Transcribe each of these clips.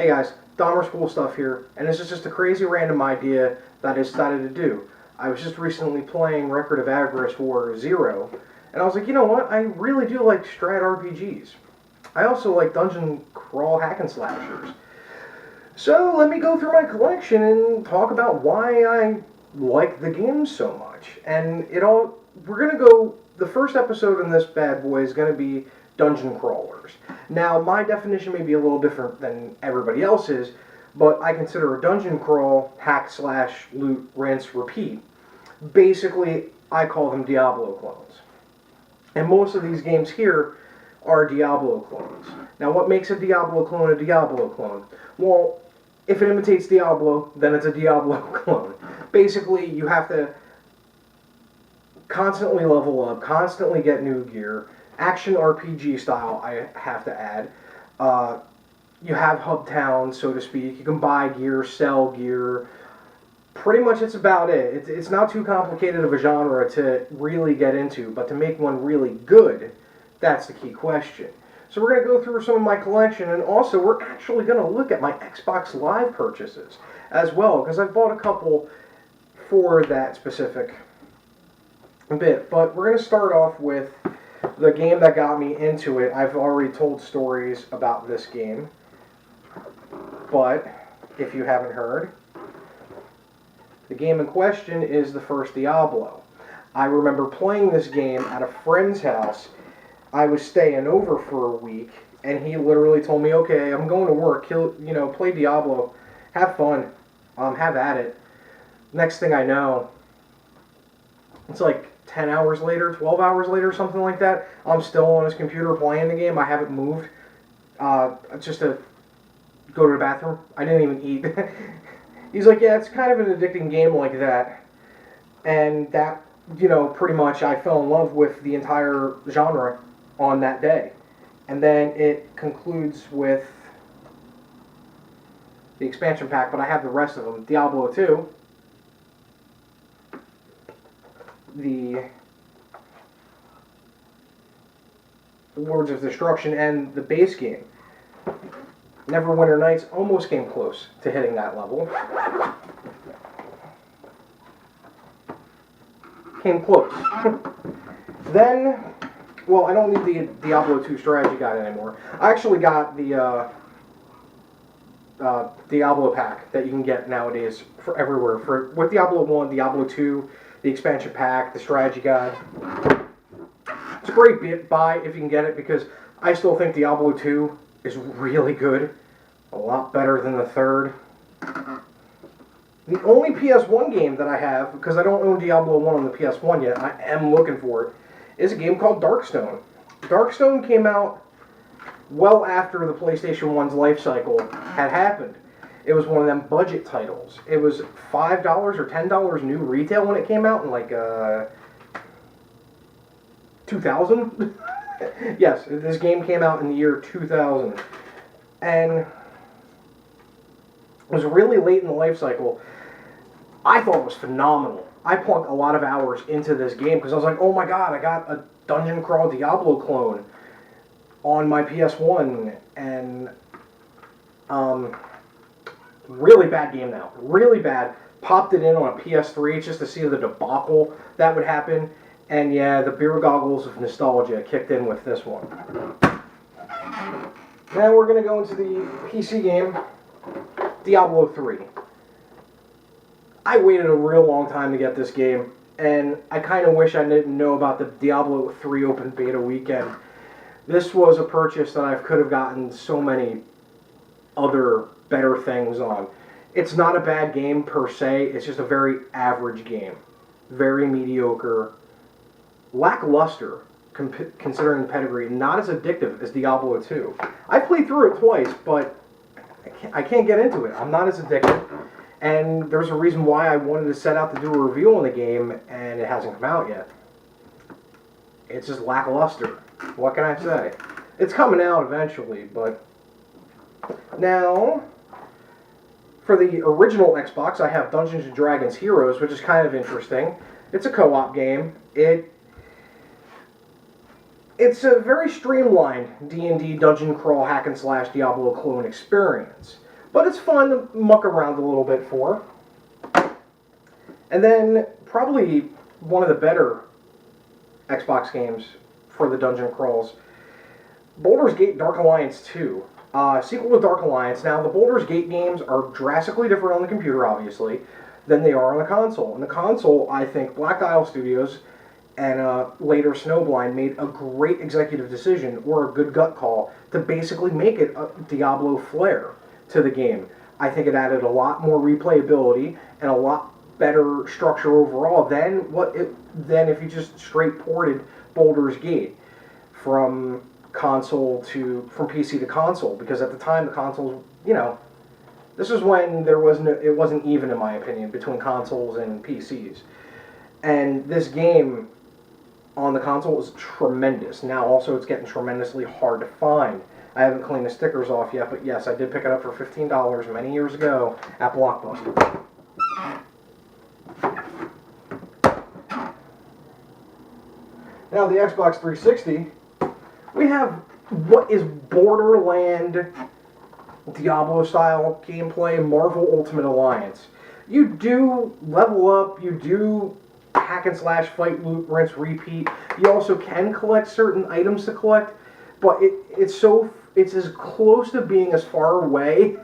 Hey guys, Dahmer School stuff here, and this is just a crazy random idea that I decided to do. I was just recently playing Record of Avarice War Zero, and I was like, you know what, I really do like strat RPGs. I also like dungeon crawl hack and slashers. So let me go through my collection and talk about why I like the game so much. We're gonna go, the first episode in this bad boy is gonna be dungeon crawlers. Now, my definition may be a little different than everybody else's, but I consider a dungeon crawl hack slash loot rinse repeat. Basically, I call them Diablo clones. And most of these games here are Diablo clones. Now, what makes a Diablo clone? Well, if it imitates Diablo, then it's a Diablo clone. Basically, you have to constantly level up, constantly get new gear, action RPG style, I have to add. You have hub towns, so to speak. You can buy gear, sell gear. Pretty much it's about it. It's not too complicated of a genre to really get into, but to make one really good, that's the key question. So we're going to go through some of my collection, and also we're actually going to look at my Xbox Live purchases as well, because I've bought a couple for that specific bit. But we're going to start off with the game that got me into it. I've already told stories about this game, but if you haven't heard, the game in question is the first Diablo. I remember playing this game at a friend's house. I was staying over for a week, and he literally told me, okay, I'm going to work, play Diablo, have fun, have at it. Next thing I know, it's like 10 hours later, 12 hours later, something like that. I'm still on his computer playing the game. I haven't moved. Just to go to the bathroom. I didn't even eat. He's like, yeah, it's kind of an addicting game like that. And that, pretty much I fell in love with the entire genre on that day. And then it concludes with the expansion pack, but I have the rest of them. Diablo 2. The Lords of Destruction, and the base game. Neverwinter Nights almost came close to hitting that level. Came close. Then, well, I don't need the Diablo 2 strategy guide anymore. I actually got the Diablo pack that you can get nowadays for everywhere. With Diablo 1, Diablo 2, the expansion pack, the strategy guide. It's a great buy if you can get it, because I still think Diablo 2 is really good. A lot better than the third. The only PS1 game that I have, because I don't own Diablo 1 on the PS1 yet, I am looking for it, is a game called Darkstone. Darkstone came out well after the PlayStation 1's life cycle had happened. It was one of them budget titles. It was $5 or $10 new retail when it came out in like 2000. Yes, this game came out in the year 2000. And it was really late in the life cycle. I thought it was phenomenal. I plunked a lot of hours into this game because I was like, oh my god, I got a dungeon crawl Diablo clone on my PS1. And really bad game now. Really bad. Popped it in on a PS3 just to see the debacle that would happen. And yeah, the beer goggles of nostalgia kicked in with this one. Now we're going to go into the PC game, Diablo 3. I waited a real long time to get this game, and I kind of wish I didn't know about the Diablo 3 open beta weekend. This was a purchase that I could have gotten so many other better things on. It's not a bad game per se, it's just a very average game. Very mediocre. Lackluster, considering pedigree. Not as addictive as Diablo 2. I played through it twice, but I can't get into it. I'm not as addicted. And there's a reason why I wanted to set out to do a review on the game, and it hasn't come out yet. It's just lackluster. What can I say? It's coming out eventually, but... Now, for the original Xbox, I have Dungeons & Dragons Heroes, which is kind of interesting. It's a co-op game. It's a very streamlined D&D dungeon crawl hack and slash Diablo clone experience. But it's fun to muck around a little bit for. And then probably one of the better Xbox games for the dungeon crawls, Baldur's Gate Dark Alliance 2. Sequel to Dark Alliance. Now, the Baldur's Gate games are drastically different on the computer, obviously, than they are on the console. On the console, I think Black Isle Studios and later Snowblind made a great executive decision, or a good gut call, to basically make it a Diablo flair to the game. I think it added a lot more replayability and a lot better structure overall than if you just straight ported Baldur's Gate from PC to console, because at the time the consoles, this is when it wasn't even, in my opinion, between consoles and PCs. And this game on the console is tremendous. Now also it's getting tremendously hard to find. I haven't cleaned the stickers off yet, but yes, I did pick it up for $15 many years ago at Blockbuster. Now the Xbox 360, we have what is Borderland Diablo-style gameplay, Marvel Ultimate Alliance. You do level up, you do hack and slash, fight, loot, rinse, repeat. You also can collect certain items to collect, but it's as close to being as far away,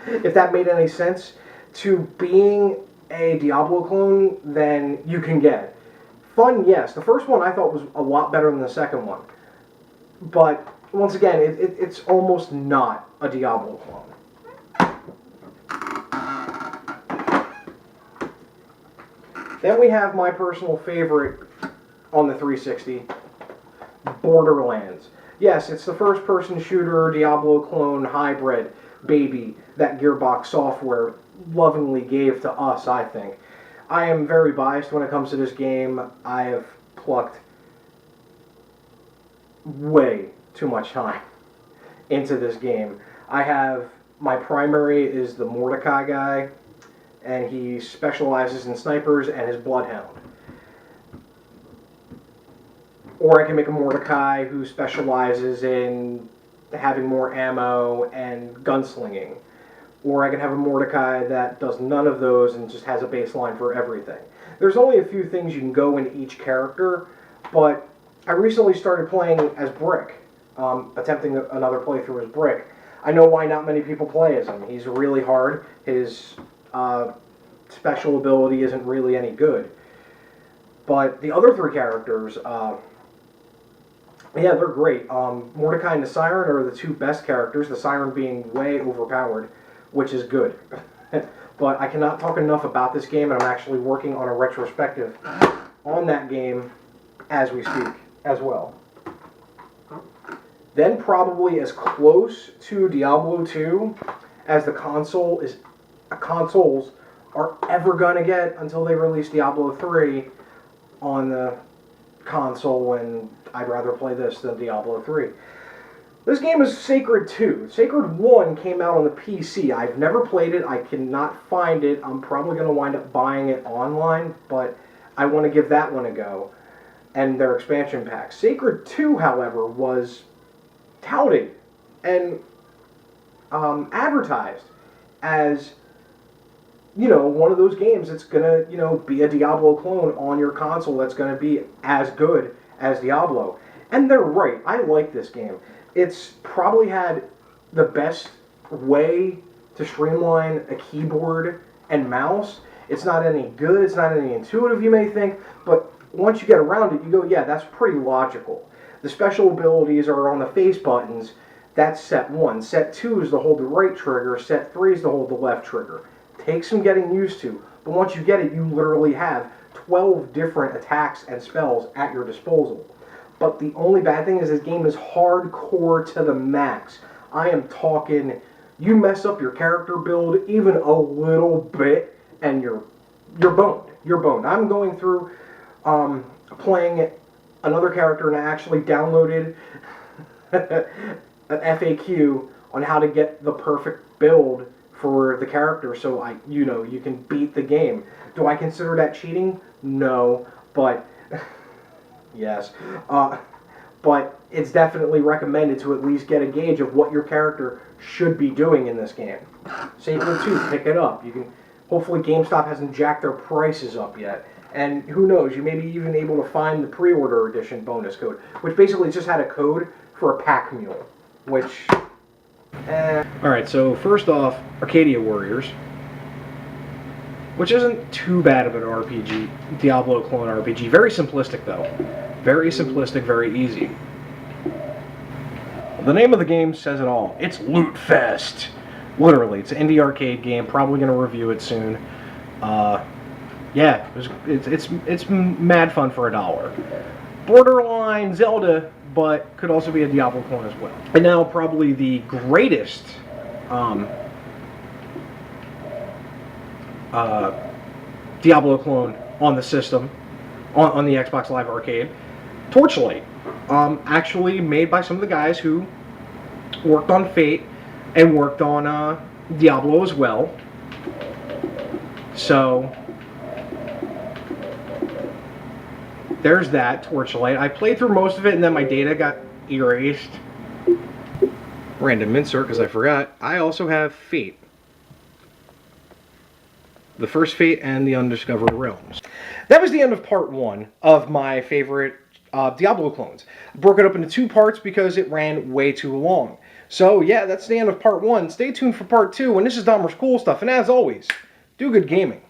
if that made any sense, to being a Diablo clone than you can get. Fun, yes. The first one I thought was a lot better than the second one. But, once again, it's almost not a Diablo clone. Then we have my personal favorite on the 360, Borderlands. Yes, it's the first-person shooter, Diablo clone, hybrid baby that Gearbox Software lovingly gave to us, I think. I am very biased when it comes to this game. I have plucked way too much time into this game. My primary is the Mordecai guy, and he specializes in snipers and his Bloodhound. Or I can make a Mordecai who specializes in having more ammo and gunslinging. Or I can have a Mordecai that does none of those and just has a baseline for everything. There's only a few things you can go in each character, but I recently started playing as Brick, attempting another playthrough as Brick. I know why not many people play as him. He's really hard. His special ability isn't really any good. But the other three characters, yeah, they're great. Mordecai and the Siren are the two best characters, the Siren being way overpowered, which is good. But I cannot talk enough about this game, and I'm actually working on a retrospective on that game as we speak as well. Then probably as close to Diablo 2 as the consoles are ever going to get until they release Diablo 3 on the console, and I'd rather play this than Diablo 3. This game is Sacred 2. Sacred 1 came out on the PC. I've never played it. I cannot find it. I'm probably going to wind up buying it online, but I want to give that one a go. And their expansion pack. Sacred 2, however, was touted and advertised as, one of those games that's going to, be a Diablo clone on your console that's going to be as good as Diablo. And they're right. I like this game. It's probably had the best way to streamline a keyboard and mouse. It's not any good, it's not any intuitive, you may think, but once you get around it, you go, yeah, that's pretty logical. The special abilities are on the face buttons. That's set 1. Set 2 is to hold the right trigger. Set 3 is to hold the left trigger. Takes some getting used to, but once you get it, you literally have 12 different attacks and spells at your disposal. But the only bad thing is this game is hardcore to the max. I am talking, you mess up your character build even a little bit, and you're boned. You're boned. I'm going through playing another character, and I actually downloaded an FAQ on how to get the perfect build for the character, so you can beat the game. Do I consider that cheating? No, but yes. but it's definitely recommended to at least get a gauge of what your character should be doing in this game. Same thing too, pick it up. You can, hopefully GameStop hasn't jacked their prices up yet. And who knows, you may be even able to find the pre-order edition bonus code, which basically just had a code for a pack mule, which... Alright, so first off, Arcadia Warriors, which isn't too bad of an RPG, Diablo clone RPG. Very simplistic though. Very simplistic, very easy. The name of the game says it all. It's Loot Fest. Literally, it's an indie arcade game. Probably going to review it soon. Yeah, it's mad fun for $1. Borderline Zelda, but could also be a Diablo clone as well. And now probably the greatest Diablo clone on the system, on the Xbox Live Arcade, Torchlight. Actually made by some of the guys who worked on Fate and worked on Diablo as well. So there's that, Torchlight. I played through most of it and then my data got erased. Random insert because I forgot. I also have Fate. The first Fate and the Undiscovered Realms. That was the end of part 1 of my favorite Diablo clones. I broke it up into 2 parts because it ran way too long. So yeah, that's the end of part 1. Stay tuned for part 2, and this is Dahmer's Cool Stuff, and as always, do good gaming.